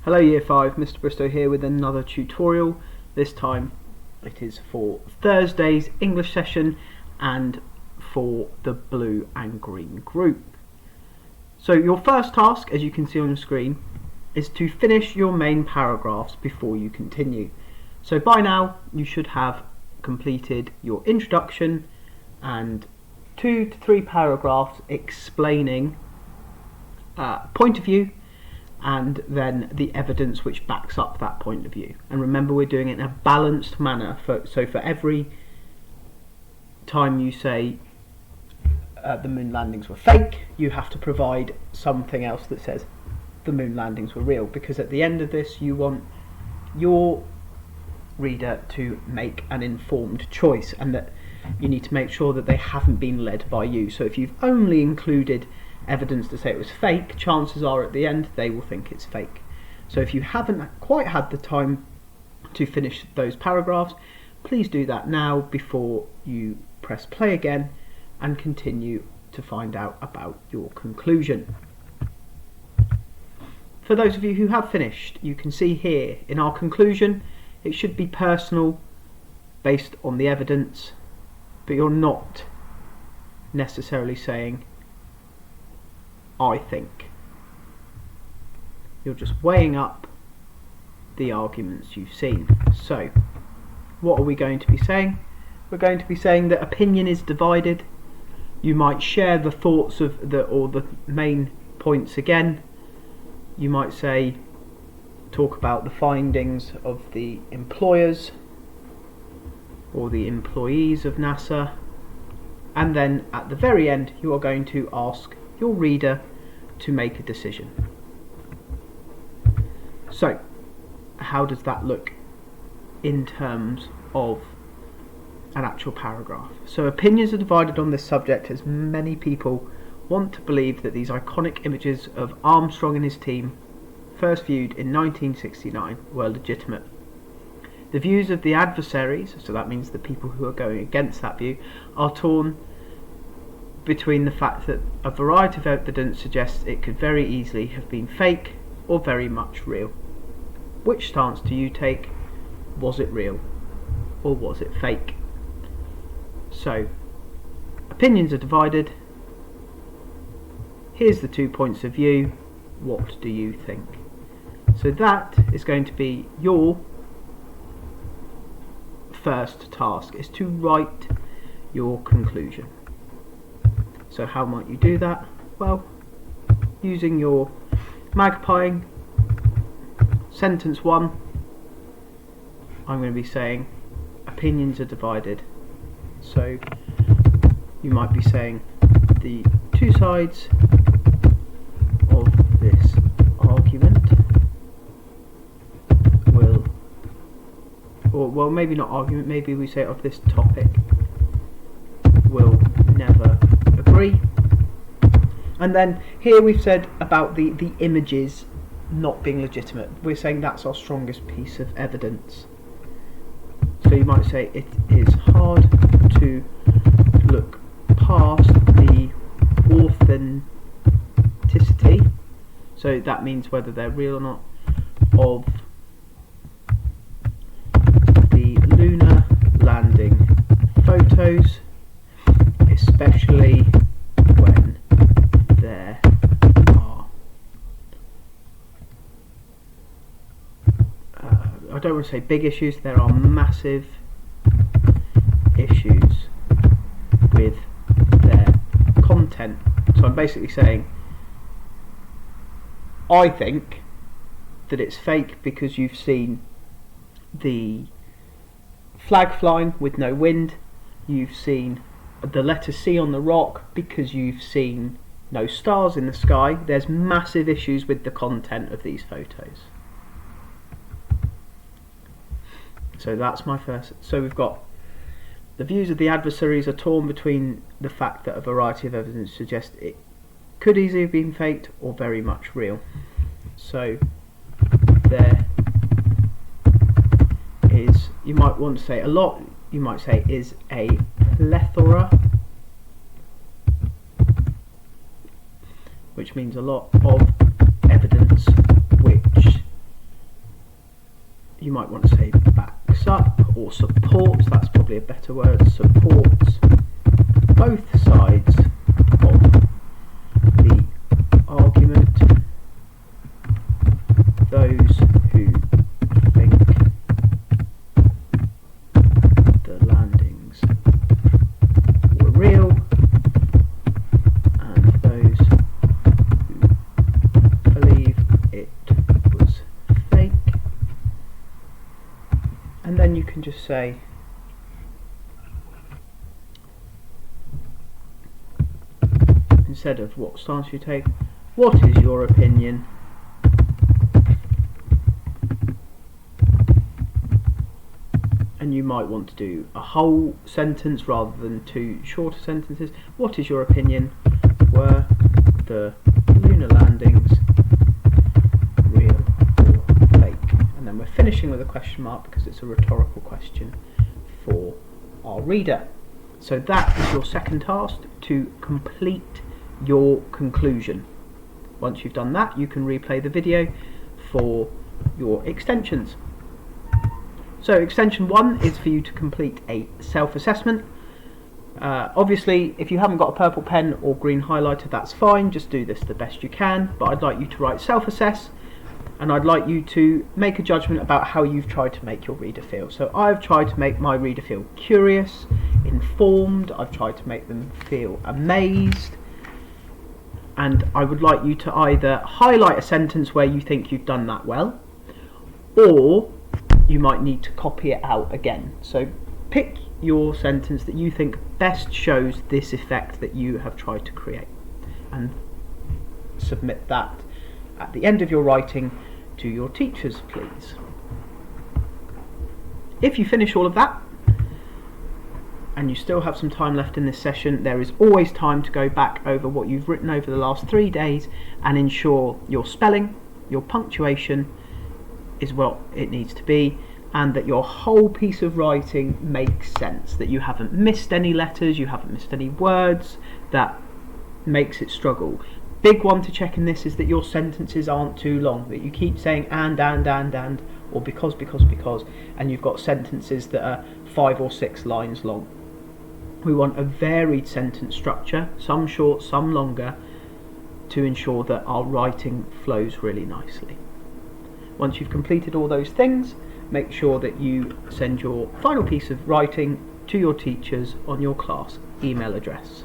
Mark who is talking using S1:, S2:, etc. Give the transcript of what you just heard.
S1: Hello Year 5, Mr. Bristow here with another tutorial. This time it is for Thursday's English session and for the blue and green group. So your first task, as you can see on your screen, is to finish your main paragraphs before you continue. So by now you should have completed your introduction and 2 to 3 paragraphs explaining point of view and then the evidence which backs up that point of view. And remember, we're doing it in a balanced manner. So for every time you say the moon landings were fake, you have to provide something else that says the moon landings were real, because at the end of this you want your reader to make an informed choice, and that you need to make sure that they haven't been led by you. So if you've only included evidence to say it was fake, chances are at the end they will think it's fake. So if you haven't quite had the time to finish those paragraphs, please do that now before you press play again and continue to find out about your conclusion. For those of you who have finished, you can see here in our conclusion it should be personal, based on the evidence, but you're not necessarily saying I think. You're just weighing up the arguments you've seen. So what are we going to be saying? We're going to be saying that opinion is divided. You might share the thoughts of the main points again. You might say, talk about the findings of the employers or the employees of NASA, and then at the very end you are going to ask your reader to make a decision. So how does that look in terms of an actual paragraph? So opinions are divided on this subject as many people want to believe that these iconic images of Armstrong and his team, first viewed in 1969, were legitimate. The views of the adversaries, so that means the people who are going against that view, are torn between the fact that a variety of evidence suggests it could very easily have been fake or very much real. Which stance do you take? Was it real or was it fake? So, opinions are divided. Here's the 2 points of view. What do you think? So that is going to be your first task, is to write your conclusion. So how might you do that? Well, using your magpieing. Sentence 1, I'm going to be saying opinions are divided. So you might be saying the 2 sides of this argument will, or well, maybe not argument, maybe we say of this topic, will never agree. And then here we've said about the images not being legitimate. We're saying that's our strongest piece of evidence. So you might say it is hard to look past the authenticity, so that means whether they're real or not, of the lunar landing photos, especially when there are I don't want to say big issues, there are massive issues with their content. So I'm basically saying I think that it's fake because you've seen the flag flying with no wind, you've seen the letter C on the rock because you've seen no stars in the sky. There's massive issues with the content of these photos. So that's my first. So we've got the views of the adversaries are torn between the fact that a variety of evidence suggests it could easily have been faked or very much real. So there is, you might want to say a lot, you might say is a plethora, which means a lot of evidence which or supports, that's probably a better word, supports both sides of the argument. Those who think the landings were real and those who believe it was fake. And then you can just say instead of what stance you take, what is your opinion? And you might want to do a whole sentence rather than two shorter sentences. What is your opinion? Were the lunar landings real or fake? And then we're finishing with a question mark because it's a rhetorical question for our reader. So that is your second task, to complete your conclusion. Once you've done that, you can replay the video for your extensions. So extension 1 is for you to complete a self-assessment. Obviously, if you haven't got a purple pen or green highlighter, that's fine, just do this the best you can, but I'd like you to write self-assess, and I'd like you to make a judgment about how you've tried to make your reader feel. So I've tried to make my reader feel curious, informed, I've tried to make them feel amazed, and I would like you to either highlight a sentence where you think you've done that well, or you might need to copy it out again. So pick your sentence that you think best shows this effect that you have tried to create, and submit that at the end of your writing to your teachers, please. If you finish all of that and you still have some time left in this session, there is always time to go back over what you've written over the last 3 days and ensure your spelling, your punctuation is what it needs to be, and that your whole piece of writing makes sense, that you haven't missed any letters, you haven't missed any words that makes it struggle. Big one to check in this is that your sentences aren't too long, that you keep saying and, or because, and you've got sentences that are 5 or 6 lines long. We want a varied sentence structure, some short, some longer, to ensure that our writing flows really nicely. Once you've completed all those things, make sure that you send your final piece of writing to your teachers on your class email address.